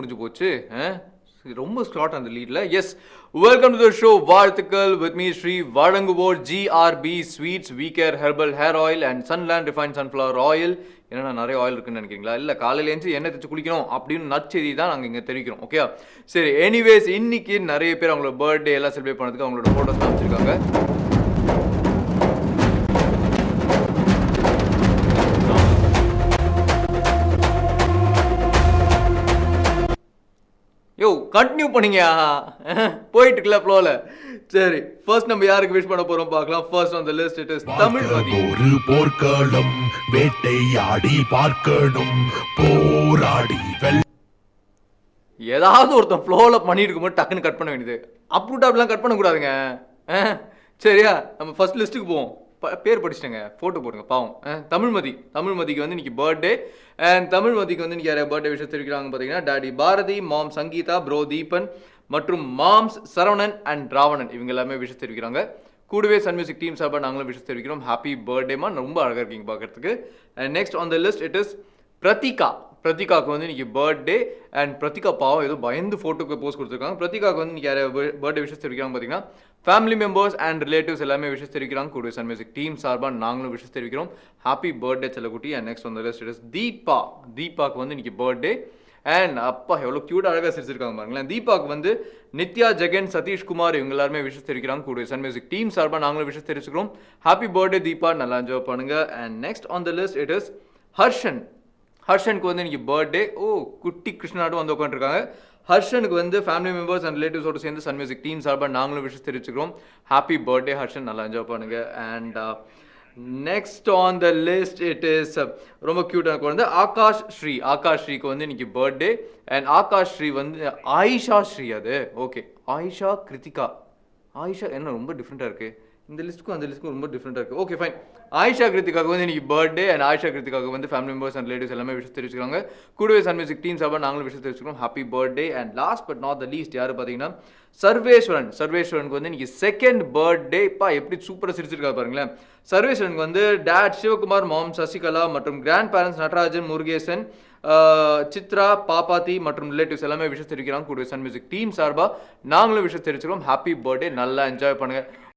முடிஞ்சு போச்சு. ரொம்ப ஸ்லாட் அந்த லீட்ல. Yes, welcome to the show. வாழ்த்துக்கள். வித் மீ ஸ்ரீ வழங்குவோர் GRP sweets, VCare herbal hair oil and Sunland refine sunflower oil. ஏன்னா நிறைய ஆயில் இருக்குன்னு நினைக்கிறீங்களா? இல்லை, காலையில் எழுந்து எண்ணெய் தேய்ச்சி குளிக்கணும் அப்படின்னு நற்செய்தி தான் நாங்கள் இங்கே தெரிவிக்கிறோம். ஓகே, சரி. எனிவேஸ், இன்னைக்கு நிறைய பேர் அவங்களோட பர்த்டே எல்லாம் செலிப்ரேட் பண்ணதுக்கு அவங்களோட ஃபோட்டோஸ் தான் வச்சுருக்காங்க. யோ, கண்டினியூ பண்ணீங்க. போயிட்டு இருக்கல ஃப்ளோல. சரி, ஃபர்ஸ்ட் நம்ம யாருக்கு விஷ் பண்ண போறோம் பார்க்கலாம். First on the list it is Tamilmathi. ஒரு போர்க்களம் வேட்டையாடி பார்க்கணும், போராடி ஏதாவது ஒருத்தன் ஃப்ளோல பண்ணிட்டு இருக்கும்போது டக்குன்னு கட் பண்ண வேண்டியது. அப்ரூட்டாப்லாம் கட் பண்ணக்கூடாதுங்க. சரியா, நம்ம ஃபர்ஸ்ட் லிஸ்ட்டுக்கு போவோம். பேர் படிச்சிட்டேங்க, ஃபோட்டோ போடுங்க பாவம். தமிழ்மதிக்கு வந்து இன்னைக்கு பர்த்டே. அண்ட் தமிழ்மதிக்கு வந்து இன்னைக்கு யாரையா பர்த்டே விஷயம் தெரிவிக்கிறாங்க பார்த்தீங்கன்னா, டாடி பாரதி, மாம் சங்கீதா, ப்ரோ தீபன் மற்றும் மாம்ஸ் சரவணன் அண்ட் ராவணன், இவங்க எல்லாமே விஷயம் தெரிவிக்கிறாங்க. கூடவே சன் மியூசிக் டீம் சார்பாக நாங்களும் விஷயம் தெரிவிக்கிறோம். ஹாப்பி பர்த்டேமா, ரொம்ப அழகாக இருக்கீங்க பார்க்கறதுக்கு. And next on the list it is பிரத்திகாவுக்கு வந்து இன்னைக்கு பர்த்டே. அண்ட் பிரத்திகா பாவம் ஏதோ பயந்து ஃபோட்டோக்கு போஸ்ட் கொடுத்துருக்காங்க. பிரத்திகாவுக்கு வந்து இன்னைக்கு யாரை பர்த்டே விஷயம் தெரிவிக்கிறாங்க பார்த்தீங்கன்னா, ஃபேமிலி மெம்பர்ஸ் அண்ட் ரிலேட்டிவ்ஸ் எல்லாமே விஷயம் தெரிவிக்கிறாங்க. கூட சன் மியூசிக் டீம் சார்பாக நாங்களும் விஷயம் தெரிவிக்கிறோம். ஹாப்பி பர்த்டே செல்லக்குட்டி. And next on the list it is தீபாவுக்கு வந்து இன்னைக்கு பர்த்டே. அண்ட் அப்பா எவ்வளோ க்யூட் அழகாக சிரிச்சிருக்காங்க பாருங்களேன். தீபாவுக்கு வந்து நித்யா, ஜெகன், சதீஷ்குமார் இவங்க எல்லாருமே விஷயம் தெரிவிக்கிறாங்க. கூட சன் மியூசிக் டீம் சார்பாக நாங்களும் விஷயம் தெரிவிச்சுக்கிறோம். ஹாப்பி பர்த்டே தீபா, நல்லா என்ஜாய் பண்ணுங்க. And next on the list it is ஹர்ஷனுக்கு வந்து இன்னைக்கு பர்த்டே. குட்டி கிருஷ்ணாடும் வந்து உட்காந்துருக்காங்க. ஹர்ஷனுக்கு வந்து ஃபேமிலி மெம்பர்ஸ் அண்ட் ரிலேட்டிவ்ஸோடு சேர்ந்து சன் மியூசிக் டீம் சார்பாக நாங்களும் விஷயம் தெரிவிச்சுக்கிறோம். ஹாப்பி பர்த்டே ஹர்ஷன், நல்லா என்ஜாய் பண்ணுங்க. And next on the list it is ரொம்ப க்யூட்டாக குழந்தை ஆகாஷ் ஸ்ரீக்கு வந்து இன்னைக்கு பர்த்டே. அண்ட் ஆகாஷ் ஸ்ரீ வந்து ஆயிஷா ஸ்ரீ, அது ஓகே. ஆயிஷா கிருத்திகா, ஆயிஷா என்ன ரொம்ப டிஃப்ரெண்ட்டாக இருக்குது. இந்த லிஸ்ட்டுக்கும் அந்த லிஸ்ட்டுக்கும் ரொம்ப டிஃப்ரெண்ட்டாக இருக்குது. Okay fine. ஆயிஷா கிருத்திகாவுக்கு வந்து இன்னைக்கு பர்த்டே. அண்ட் ஆயிஷா கிருத்திகாவுக்கு வந்து ஃபேமிலி மெம்பர்ஸ் அண்ட் ரிலேட்டிவ்ஸ் எல்லாமே விஷயம் தெரிவிச்சுக்கிறாங்க. கூடவே சன் மியூசிக் டீம் சார்பாக நாங்களும் விஷயம் தெரிவிச்சுக்கிறோம். Happy birthday. And last but not the least யார் பார்த்தீங்கன்னா, சர்வேஸ்வரனுக்கு வந்து இன்னைக்கு செகண்ட் பர்த்டே. எப்படி சூப்பராக சிரிச்சிருக்காரு பாருங்களேன். சர்வேஸ்வரனுக்கு வந்து டேட் சிவகுமார், மாம் சசிகலா மற்றும் கிராண்ட் பேரண்ட்ஸ் நடராஜன், முருகேசன், சித்ரா, பாப்பாத்தி மற்றும் ரிலேட்டிவ்ஸ் எல்லாமே விஷயம் தெரிவிக்கிறாங்க. கூடவே சன் மியூசிக் டீம் சார்பாக நாங்களும் விஷயம் தெரிவிச்சுக்கிறோம். ஹாப்பி பர்த்டே, நல்லா என்ஜாய் பண்ணுங்க.